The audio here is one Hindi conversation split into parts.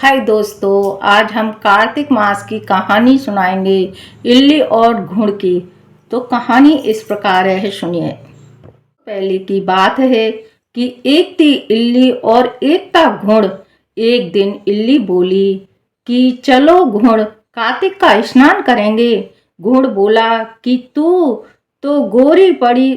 हाय दोस्तों, आज हम कार्तिक मास की कहानी सुनाएंगे इल्ली और घुड़ की। तो कहानी इस प्रकार है, सुनिए। पहले की बात है कि एक थी इल्ली और एक था घुड़। एक दिन इल्ली बोली कि चलो घुड़, कार्तिक का स्नान करेंगे। घुड़ बोला कि तू तो गोरी पड़ी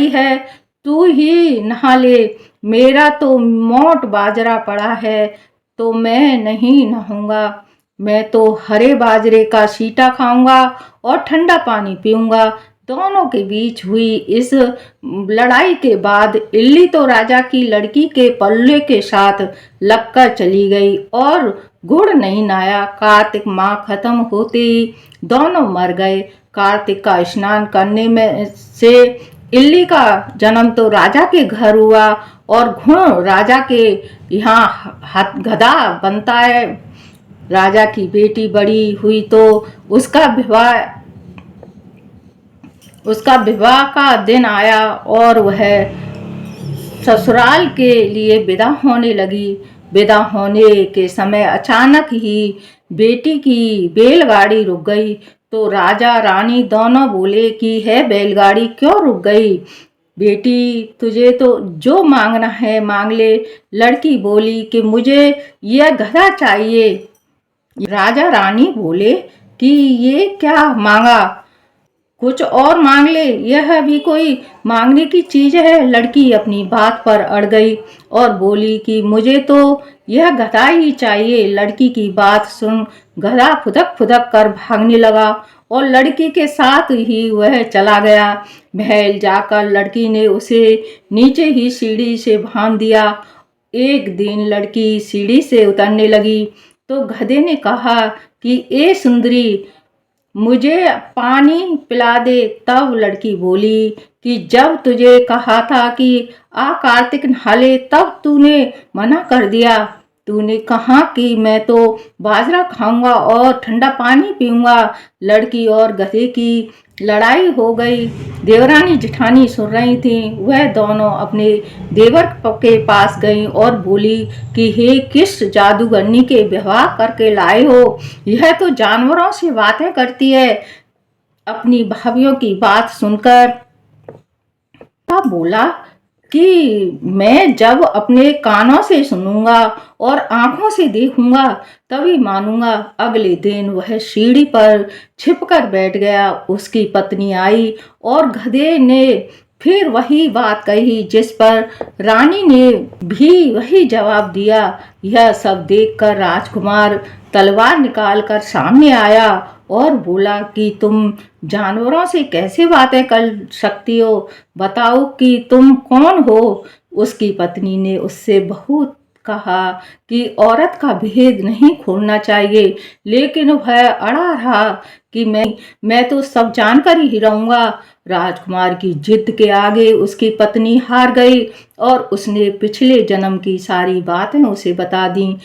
है, तू ही नहा ले। मेरा तो मोट बाजरा पड़ा है, तो मैं नहीं नहाऊंगा। मैं तो हरे बाजरे का सीटा खाऊंगा और ठंडा पानी पीऊंगा। दोनों के बीच हुई इस लड़ाई के बाद इल्ली तो राजा की लड़की के पल्ले के साथ लगकर चली गई और गुड़ नहीं नहाया। कार्तिक माह खत्म होते ही दोनों मर गए। कार्तिक का स्नान करने में से इल्ली का जन्म तो राजा के घर हुआ और घुड़ राजा के यहाँ गधा बनता है। राजा की बेटी बड़ी हुई तो उसका विवाह का दिन आया और वह ससुराल के लिए विदा होने लगी। विदा होने के समय अचानक ही बेटी की बैलगाड़ी रुक गई। तो राजा रानी दोनों बोले कि है बैलगाड़ी क्यों रुक गई? बेटी, तुझे तो जो मांगना है मांग ले। लड़की बोली कि मुझे यह गधा चाहिए। राजा रानी बोले कि ये क्या मांगा, कुछ और मांग ले, यह भी कोई मांगने की चीज है? लड़की अपनी बात पर अड़ गई और बोली कि मुझे तो यह गधा ही चाहिए। लड़की की बात सुन गधा फुदक फुदक कर भागने लगा और लड़की के साथ ही वह चला गया। महल जाकर लड़की ने उसे नीचे ही सीढ़ी से बांध दिया। एक दिन लड़की सीढ़ी से उतरने लगी तो गधे ने कहा कि ए सुंदरी, मुझे पानी पिला दे। तब लड़की बोली कि जब तुझे कहा था कि आ कार्तिक नहा ले, तब तूने मना कर दिया। तूने कहा कि मैं तो बाजरा खाऊंगा और ठंडा पानी पीऊंगा। लड़की और गधे की लड़ाई हो गई। देवरानी जिठानी सुन रही थी। वह दोनों अपने देवर के पास गई और बोली कि हे, किस जादूगरनी के विवाह करके लाए हो? यह तो जानवरों से बातें करती है। अपनी भाभियों की बात सुनकर बोला कि मैं जब अपने कानों से सुनूंगा और आंखों से देखूंगा तभी मानूंगा। अगले दिन वह सीढ़ी पर छिपकर बैठ गया। उसकी पत्नी आई और गधे ने फिर वही बात कही, जिस पर रानी ने भी वही जवाब दिया। यह सब देखकर राजकुमार तलवार निकालकर सामने आया और बोला कि तुम जानवरों से कैसे बातें कर सकती हो? बताओ कि तुम कौन हो? उसकी पत्नी ने उससे बहुत कहा कि औरत का भेद नहीं खोलना चाहिए, लेकिन वह अड़ा रहा कि मैं तो सब जानकर ही रहूंगा। राजकुमार की जिद के आगे उसकी पत्नी हार गई और उसने पिछले जन्म की सारी बातें उसे बता दी।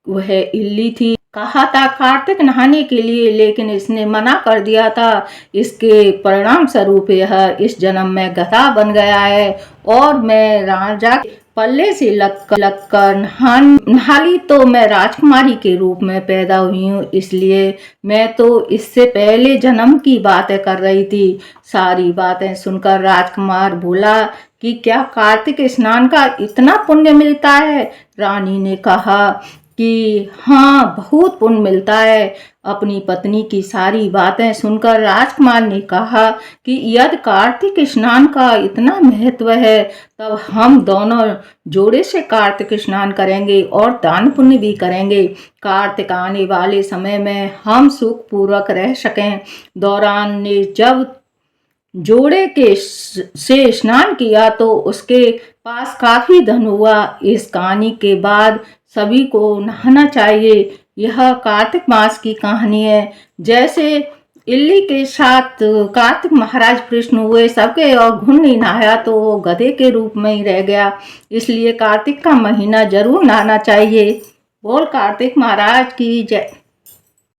वह इल्ली थी, कहा था कार्तिक नहाने के लिए, लेकिन इसने मना कर दिया था। इसके परिणाम स्वरूप यह इस जन्म में गधा बन गया है और मैं राजा के पल्ले से लगकर नहाली तो मैं राजकुमारी के रूप में पैदा हुई हूँ। इसलिए मैं तो इससे पहले जन्म की बातें कर रही थी। सारी बातें सुनकर राजकुमार बोला कि क्या कार्तिक स्नान का इतना पुण्य मिलता है? रानी ने कहा कि हाँ, बहुत पुण्य मिलता है। अपनी पत्नी की सारी बातें सुनकर राजकुमार ने कहा कि यदि कार्तिक स्नान का इतना महत्व है, तब हम दोनों जोड़े से कार्तिक स्नान करेंगे और दान पुण्य भी करेंगे। कार्तिक आने वाले समय में हम सुख पूर्वक रह सकें। दौरान ने जब जोड़े के से स्नान किया तो उसके पास काफी धन हुआ। इस कहानी के बाद सभी को नहाना चाहिए। यह कार्तिक मास की कहानी है। जैसे इल्ली के साथ कार्तिक महाराज प्रश्न हुए सबके और घुड़ नहीं नहाया तो वो गधे के रूप में ही रह गया। इसलिए कार्तिक का महीना जरूर नहाना चाहिए। बोल कार्तिक महाराज की जय।